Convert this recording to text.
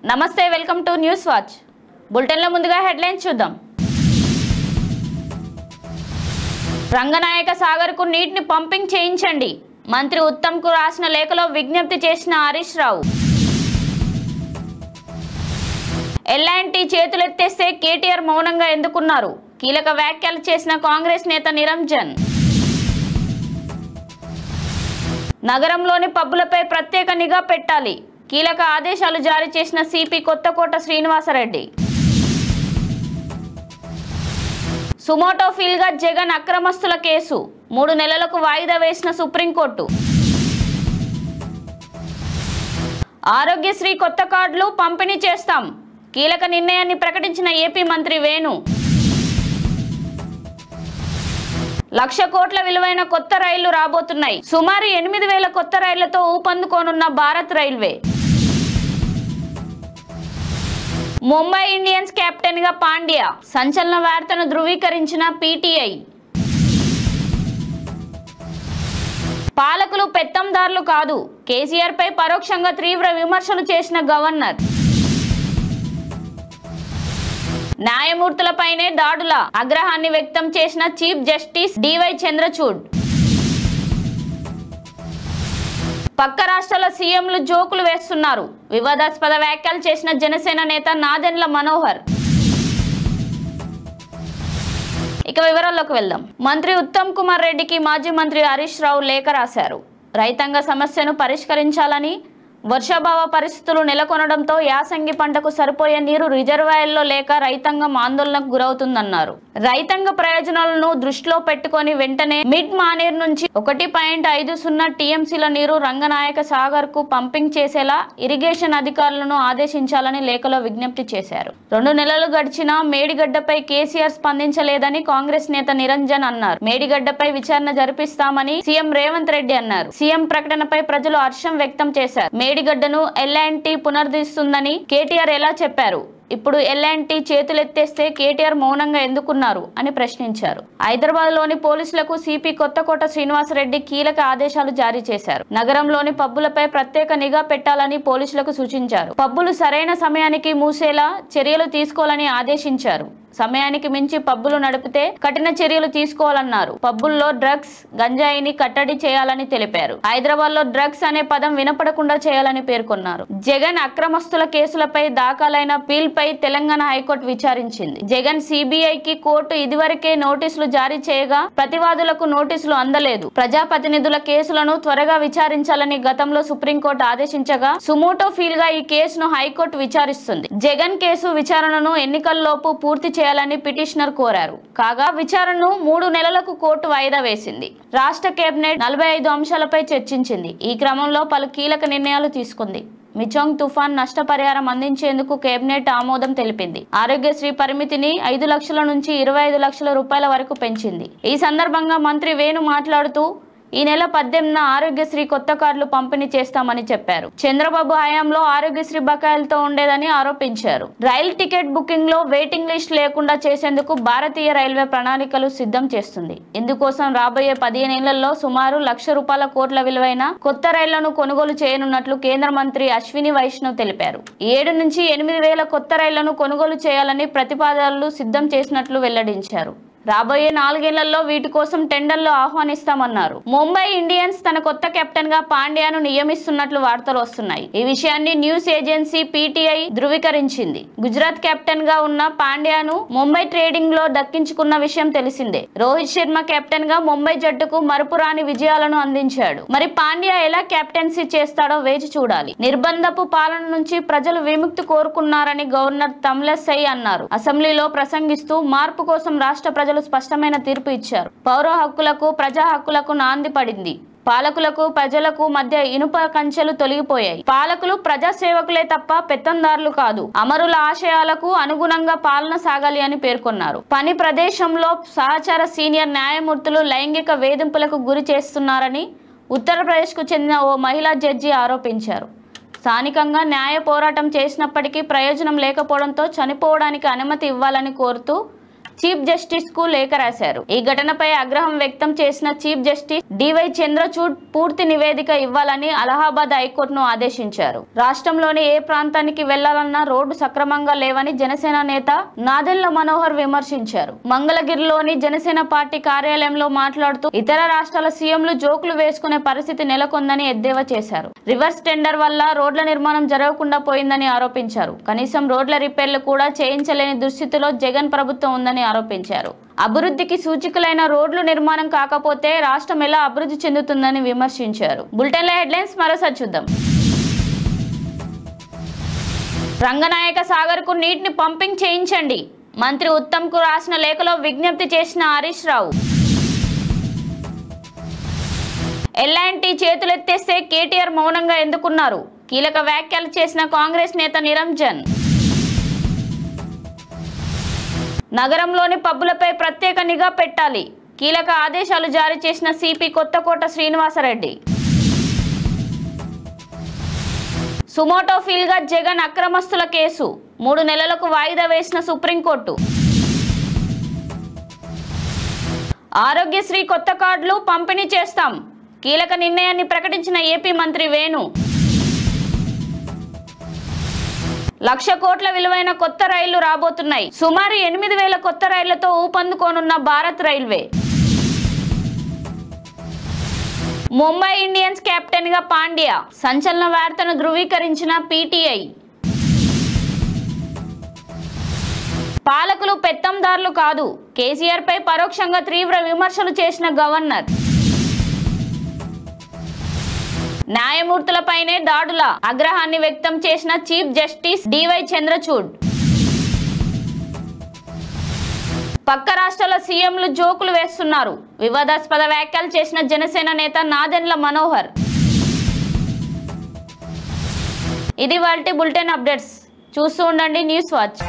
నమస్తే, welcome to news watch. బులెటిన్లో ముందుగా హెడ్లైన్స్ చూద్దాం. రంగనాయక సాగర్కు నీటిని పంపింగ్ చేయించండి. మంత్రి ఉత్తమ్కు రాసిన లేఖలో విజ్ఞప్తి చేసిన హరీష్ రావు. ఎల్ఎన్టీ చేతులెత్తేస్తే కేటీఆర్ మౌనంగా ఎందుకున్నారు? కీలక వ్యాఖ్యలు చేసిన కాంగ్రెస్ నేత నిరంజన్. నగరంలోని పబ్బులపై ప్రత్యేక నిఘా పెట్టాలి. కీలక ఆదేశాలు జారీ చేసిన సిపి కొత్తకోట శ్రీనివాసరెడ్డి. సుమోటోఫిల్గా జగన్ అక్రమస్తుల కేసు 3 నెలలకు వాయిదా వేసిన సుప్రీంకోర్టు. ఆరోగ్యశ్రీ కొత్త కార్డులు పంపిణీ చేస్తాం. కీలక నిర్ణయాన్ని ప్రకటించిన ఏపీ మంత్రి వేణు. 1,00,000 కోట్ల విలువైన కొత్త రైళ్లు రాబోతున్నాయి. సుమారు 8,000 కొత్త రైళ్లతో ఊపందుకోనున్న Bharat railway. Mumbai Indians captain గా పాండ్యా. సంచలన వార్తను ధృవీకరించిన పీటీఐ. పాలకులు పెత్తందారులు కాదు, కేసీఆర్ పై పరోక్షంగా తీవ్ర విమర్శలు చేసిన గవర్నర్. న్యాయమూర్తులపైనే దాడుల ఆగ్రహాన్ని వ్యక్తం చేసిన చీఫ్ జస్టిస్ డివై చంద్రచూడ్. పక్క రాష్ట్రాల సీఎంలు జోకులు వేస్తున్నారు. వివాదాస్పద వ్యాఖ్యలు చేసిన జనసేన నేత నాదెండ్ల మనోహర్. ఇక వివరాల్లోకి వెళ్దాం. మంత్రి ఉత్తమ్ కుమార్ రెడ్డికి మాజీ మంత్రి హరీష్ రావు లేఖ రాశారు. రైతాంగ సమస్యను పరిష్కరించాలని, వర్షాభావ పరిస్థితులు నెలకొనడంతో యాసంగి పంటకు సరిపోయే నీరు రిజర్వాయర్లో లేక రైతాంగం ఆందోళనకు గురవుతుందన్నారు. రైతాంగ ప్రయోజనాలను దృష్టిలో పెట్టుకుని వెంటనే మిడ్ మానేర్ నుంచి 1.50 టీఎంసీల నీరు రంగనాయక సాగర్ కు పంపింగ్ చేసేలా ఇరిగేషన్ అధికారులను ఆదేశించాలని లేఖలో విజ్ఞప్తి చేశారు. 2 నెలలు గడిచినా మేడిగడ్డపై కేసీఆర్ స్పందించలేదని కాంగ్రెస్ నేత నిరంజన్ అన్నారు. మేడిగడ్డపై విచారణ జరిపిస్తామని సీఎం రేవంత్ రెడ్డి అన్నారు. సీఎం ప్రకటనపై ప్రజలు హర్షం వ్యక్తం చేశారు. మేడిగడ్డను ఎల్ఎన్టీ పునరుద్ధరిస్తుందని కేటీఆర్ ఎలా చెప్పారు? ఇప్పుడు ఎల్ఎన్టీ చేతులెత్తేస్తే కేటీఆర్ మౌనంగా ఎందుకున్నారు అని ప్రశ్నించారు. హైదరాబాద్ లోని పోలీసులకు సిపి కొత్తకోట శ్రీనివాసరెడ్డి కీలక ఆదేశాలు జారీ చేశారు. నగరంలోని పబ్బులపై ప్రత్యేక నిఘా పెట్టాలని పోలీసులకు సూచించారు. పబ్బులు సరైన సమయానికి మూసేలా చర్యలు తీసుకోవాలని ఆదేశించారు. సమయానికి మించి పబ్బులు నడిపితే కఠిన చర్యలు తీసుకోవాలన్నారు. పబ్బుల్లో డ్రగ్స్, గంజాయిని కట్టడి చేయాలని తెలిపారు. హైదరాబాద్ లో డ్రగ్స్ అనే పదం వినపడకుండా చేయాలని పేర్కొన్నారు. జగన్ అక్రమస్తుల కేసులపై దాఖలైన పీల్ పై తెలంగాణ హైకోర్టు విచారించింది. జగన్ సిబిఐకి కోర్టు ఇదివరకే నోటీసులు జారీ చేయగా ప్రతివాదులకు నోటీసులు అందలేదు. ప్రజాప్రతినిధుల కేసులను త్వరగా విచారించాలని గతంలో సుప్రీంకోర్టు ఆదేశించగా సుమోటోఫిల్ గా ఈ కేసును హైకోర్టు విచారిస్తుంది. జగన్ కేసు విచారణను ఎన్నికల్లోపు పూర్తి చేయాలని పిటిషనర్ కోరారు. కాగా విచారణను 3 నెలలకు కోర్టు వాయిదా వేసింది. రాష్ట్ర కేబినెట్ 45 అంశాలపై చర్చించింది. ఈ క్రమంలో పలు కీలక నిర్ణయాలు తీసుకుంది. మిచోంగ్ తుఫాన్ నష్టపరిహారం అందించేందుకు కేబినెట్ ఆమోదం తెలిపింది. ఆరోగ్యశ్రీ పరిమితిని 5 లక్షల నుంచి 25 లక్షల రూపాయల వరకు పెంచింది. ఈ సందర్భంగా మంత్రి వేణు మాట్లాడుతూ ఈ నెల 18న ఆరోగ్యశ్రీ కొత్త కార్డులు పంపిణీ చేస్తామని చెప్పారు. చంద్రబాబు హయాంలో ఆరోగ్యశ్రీ బకాయిలతో ఉండేదని ఆరోపించారు. రైల్ టికెట్ బుకింగ్ లో వెయిటింగ్ లిస్ట్ లేకుండా చేసేందుకు భారతీయ రైల్వే ప్రణాళికలు సిద్ధం చేస్తుంది. ఇందుకోసం రాబోయే 15 ఏళ్లలో సుమారు 1,00,000 కోట్ల విలువైన కొత్త రైళ్లను కొనుగోలు చేయనున్నట్లు కేంద్ర మంత్రి అశ్విని వైష్ణవ్ తెలిపారు. 7 నుంచి 8,000 కొత్త రైళ్లను కొనుగోలు చేయాలని ప్రతిపాదనలు సిద్ధం చేసినట్లు వెల్లడించారు. రాబోయే 4 ఏళ్లలో వీటి కోసం టెండర్లు ఆహ్వానిస్తామన్నారు. ముంబై ఇండియన్స్ తన కొత్త కెప్టెన్ గా పాండ్యాను నియమిస్తున్నట్లు వార్తలు వస్తున్నాయి. ఈ విషయాన్ని న్యూస్ ఏజెన్సీ పీటీఐ ధృవీకరించింది. గుజరాత్ కెప్టెన్ గా ఉన్న పాండ్యాను ముంబై ట్రేడింగ్ లో దక్కించుకున్న విషయం తెలిసిందే. రోహిత్ శర్మ కెప్టెన్ గా ముంబై జట్టుకు మరపురాని విజయాలను అందించాడు. మరి పాండ్యా ఎలా కెప్టెన్సీ చేస్తాడో వేచి చూడాలి. నిర్బంధపు పాలన నుంచి ప్రజలు విముక్తి కోరుకున్నారని గవర్నర్ తమిళసై అన్నారు. అసెంబ్లీలో ప్రసంగిస్తూ మార్పు కోసం రాష్ట్ర ప్రజలు స్పష్టమైన తీర్పు ఇచ్చారు. పౌర హక్కులకు, ప్రజా హక్కులకు నాంది పడింది. పాలకులకు ప్రజలకు మధ్య ఇనుప కంచెలు తొలగిపోయాయి. పాలకులు ప్రజాసేవకులే తప్ప పెత్తందారులు కాదు. అమరుల ఆశయాలకు అనుగుణంగా పాలన సాగాలి అని పేర్కొన్నారు. పని ప్రదేశంలో సహచర సీనియర్ న్యాయమూర్తులు లైంగిక వేధింపులకు గురి చేస్తున్నారని ఉత్తరప్రదేశ్కు చెందిన ఓ మహిళా జడ్జి ఆరోపించారు. స్థానికంగా న్యాయ పోరాటం చేసినప్పటికీ ప్రయోజనం లేకపోవడంతో చనిపోవడానికి అనుమతి ఇవ్వాలని కోరుతూ చీఫ్ జస్టిస్ కు లేఖ రాశారు. ఈ ఘటనపై ఆగ్రహం వ్యక్తం చేసిన చీఫ్ జస్టిస్ డివై చంద్రచూడ్ పూర్తి నివేదిక ఇవ్వాలని అలహాబాద్ హైకోర్టును ఆదేశించారు. రాష్ట్రంలోని ఏ ప్రాంతానికి వెళ్లాలన్నా రోడ్డు సక్రమంగా లేవని జనసేన నేత నాదెండ్ల మనోహర్ విమర్శించారు. మంగళగిరిలోని జనసేన పార్టీ కార్యాలయంలో మాట్లాడుతూ ఇతర రాష్ట్రాల సీఎంలు జోకులు వేసుకునే పరిస్థితి నెలకొందని ఎద్దేవా చేశారు. రివర్స్ టెండర్ వల్ల రోడ్ల నిర్మాణం జరగకుండా పోయిందని ఆరోపించారు. కనీసం రోడ్ల రిపేర్లు కూడా చేయించలేని దుస్థితిలో జగన్ ప్రభుత్వం ఉందని ఆరోపించారు. అభివృద్ధికి సూచికలైన రోడ్లు నిర్మాణం కాకపోతే రాష్ట్రం ఎలా అభివృద్ధి చెందుతుందని విమర్శించారు. బులెటిన్ల హెడ్లైన్స్ మరోసారి చూద్దాం. రంగనాయక సాగర్ కు నీటిని పంపింగ్ చేయించండి. మంత్రి ఉత్తమ్ కు రాసిన లేఖలో విజ్ఞప్తి చేసిన హరీష్ రావు. ఎల్లాంటి చేతులెత్తేస్తే కేటీఆర్ మౌనంగా ఎందుకున్నారు? కీలక వ్యాఖ్యలు చేసిన కాంగ్రెస్ నేత నిరంజన్. నగరంలోని పబ్బులపై ప్రత్యేక నిఘా పెట్టాలి. కీలక ఆదేశాలు జారీ చేసిన సిపి కొత్తకోట శ్రీనివాసరెడ్డి. సుమోటో ఫీల్గా జగన్ అక్రమస్తుల కేసు 3 నెలలకు వాయిదా వేసిన సుప్రీంకోర్టు. ఆరోగ్యశ్రీ కొత్త కార్డులు పంపిణీ చేస్తాం. కీలక నిర్ణయాన్ని ప్రకటించిన ఏపీ మంత్రి వేణు. 1,00,000 కోట్ల విలువైన కొత్త రైళ్లు రాబోతున్నాయి. సుమారు 8,000 కొత్త రైళ్లతో ఊపందుకోనున్న Bharat railway. Mumbai Indians captain గా పాండ్యా. సంచలన వార్తను ధృవీకరించిన పీటీఐ. పాలకులు పెత్తందారులు కాదు, కేసీఆర్ పై పరోక్షంగా తీవ్ర విమర్శలు చేసిన గవర్నర్. న్యాయమూర్తులపైనే దాడుల ఆగ్రహాన్ని వ్యక్తం చేసిన చీఫ్ జస్టిస్ డివై చంద్రచూడ్. పక్క రాష్ట్రాల సీఎంలు జోకులు వేస్తున్నారు. వివాదాస్పద వ్యాఖ్యలు చేసిన జనసేన నేత నాదెండ్ల మనోహర్. ఇది వాల్టి బులెటిన్ అప్డేట్స్. చూస్తూ ఉండండి న్యూస్ వాచ్.